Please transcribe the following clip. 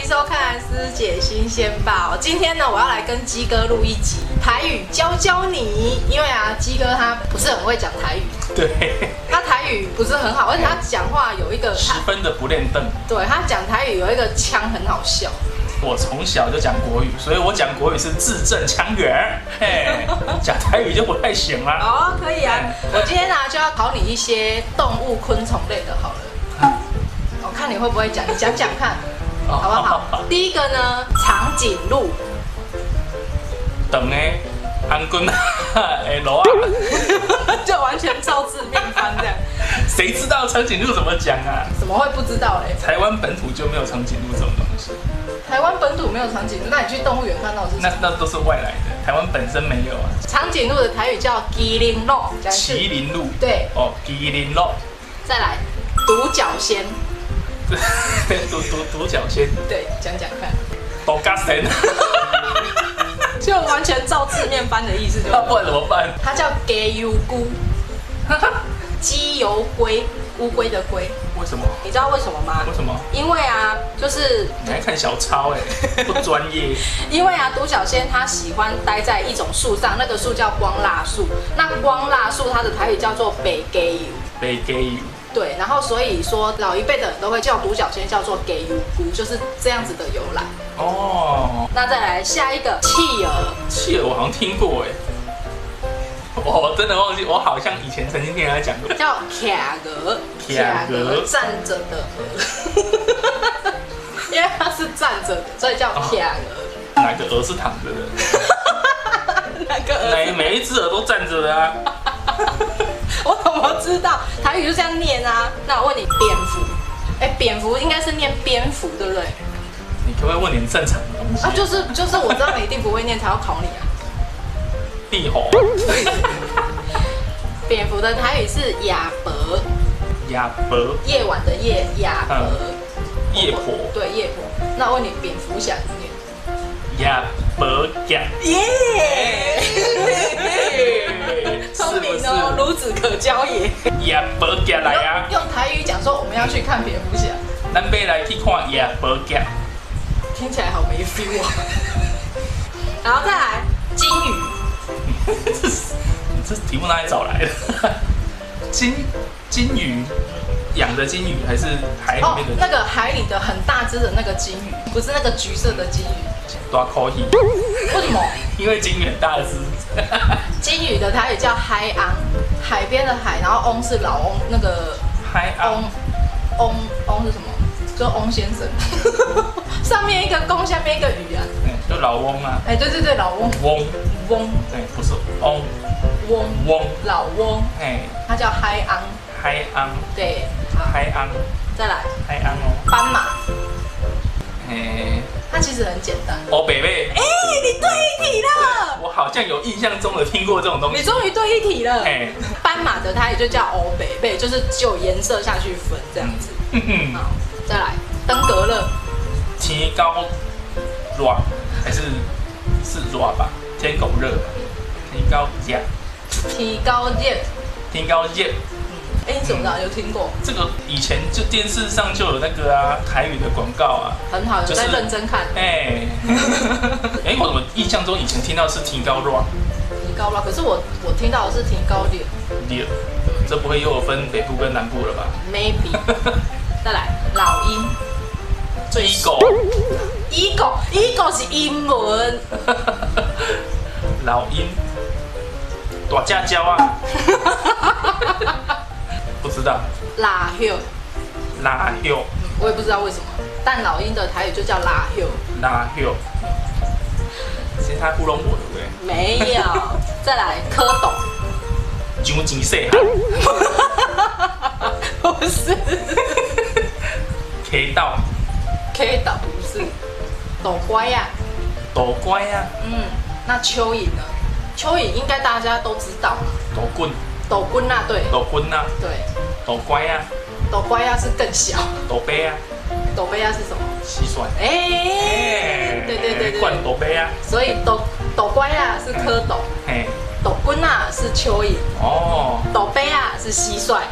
收看师姐新鲜报。今天呢，我要来跟鸡哥录一集台语教教你，因为啊，鸡哥他不是很会讲台语，对，他台语不是很好，而且他讲话有一个十分的不练凳。对他讲台语有一个腔很好笑。我从小就讲国语，所以我讲国语是字正腔圆，嘿，讲台语就不太行了。哦，可以啊。我今天呢就要考你一些动物、昆虫类的，好了。我看你会不会讲，你讲讲看，好不好？第一个呢，长颈鹿。等诶，安棍诶，罗啊，就完全照字面翻这样。谁知道长颈鹿怎么讲啊？怎么会不知道嘞？台湾本土就没有长颈鹿这种东西。台湾本土没有长颈鹿，那你去动物园看到的是什么？那都是外来的，台湾本身没有啊。长颈鹿的台语叫麒麟鹿，麒麟鹿。对。哦，麒麟鹿。再来，独角仙。独角仙。对，讲讲看。独角仙。就完全照字面翻的意思就。那不然怎么办？它叫鸡油菇，鸡油龟，乌龟的龟。为什么？你知道为什么吗？为什么？因为啊，就是你还看小抄哎，不专业。因为啊，独角仙它喜欢待在一种树上，那个树叫光蜡树。那光蜡树它的台语叫做北鸡油。北鸡油。对，然后所以说老一辈的人都会叫独角仙叫做鸡油菇，就是这样子的由来。哦。那再来下一个企鹅。企鹅我好像听过哎。我真的忘记，我好像以前曾经听人家讲过，叫卡鹅，卡鹅站着的鹅，因为它是站着的，所以叫卡鹅。哪个鹅是躺着的？哪个鹅？每一只鹅都站着的啊！我怎么知道？台语就这样念啊。那我问你，蝙蝠，蝙蝠应该是念蝙蝠，对不对？你可不可以问点正常的东西？啊，就是我知道你一定不会念，才要考你啊。地猴。蝙蝠的台语是亚伯。亚伯。夜晚的夜，亚伯。夜婆。对，夜婆。那我问你，蝙蝠侠怎么念？亚伯甲。耶！聪明哦，孺子可教也。亚伯甲来啊！用台语讲说我们要去看蝙蝠侠。咱要来去看亚伯甲。听起来好没 feel 啊。然后再来金鱼。这题目哪里找来的？金鱼，养的金鱼还是海里面的？那个海里的很大只的那个金鱼，不是那个橘色的金鱼。大口鱼。为什么？因为金鱼很大只。金鱼的台语叫海昂，海边的海，然后翁是老翁，那个海昂。翁是什么？就翁先生。上面一个公，下面一个鱼啊。就老翁啊。对，老翁。翁。对，不是翁。翁。老翁。他叫海昂。海昂。对。海昂。再来。海昂哦。斑马。它其实很简单。哦，北北。你对一题了。我好像有印象中的听过这种东西。你终于对一题了。斑马的它也就叫欧北北，就是就颜色下去分这样子。好，再来登革热。天高热还是热吧？天狗热吧？天高热。天高热。天高热。你怎么知道？有听过？这个以前就电视上就有那个啊，台语的广告啊。很好，有在认真看。我怎么印象中以前听到是天高热？天高热，可是我听到的是天高热。热，这不会又有分北部跟南部了吧 ？Maybe。再来，老鹰。Eagle 是英文。老鹰。大家教啊。不知道。拉休。我也不知道为什么，但老鹰的台语就叫拉休。其实他糊弄我，对不对？没有。再来，蝌蚪。上钱细汉。不是。K 道不是。斗乖呀。那蚯蚓呢？蚯蚓应该大家都知道。斗棍啊，对。对。斗乖呀是更小。斗杯啊是什么？蟋蟀。对。灌斗杯啊。所以斗乖啊是蝌蚪。斗棍啊是蚯蚓。斗杯啊是蟋蟀。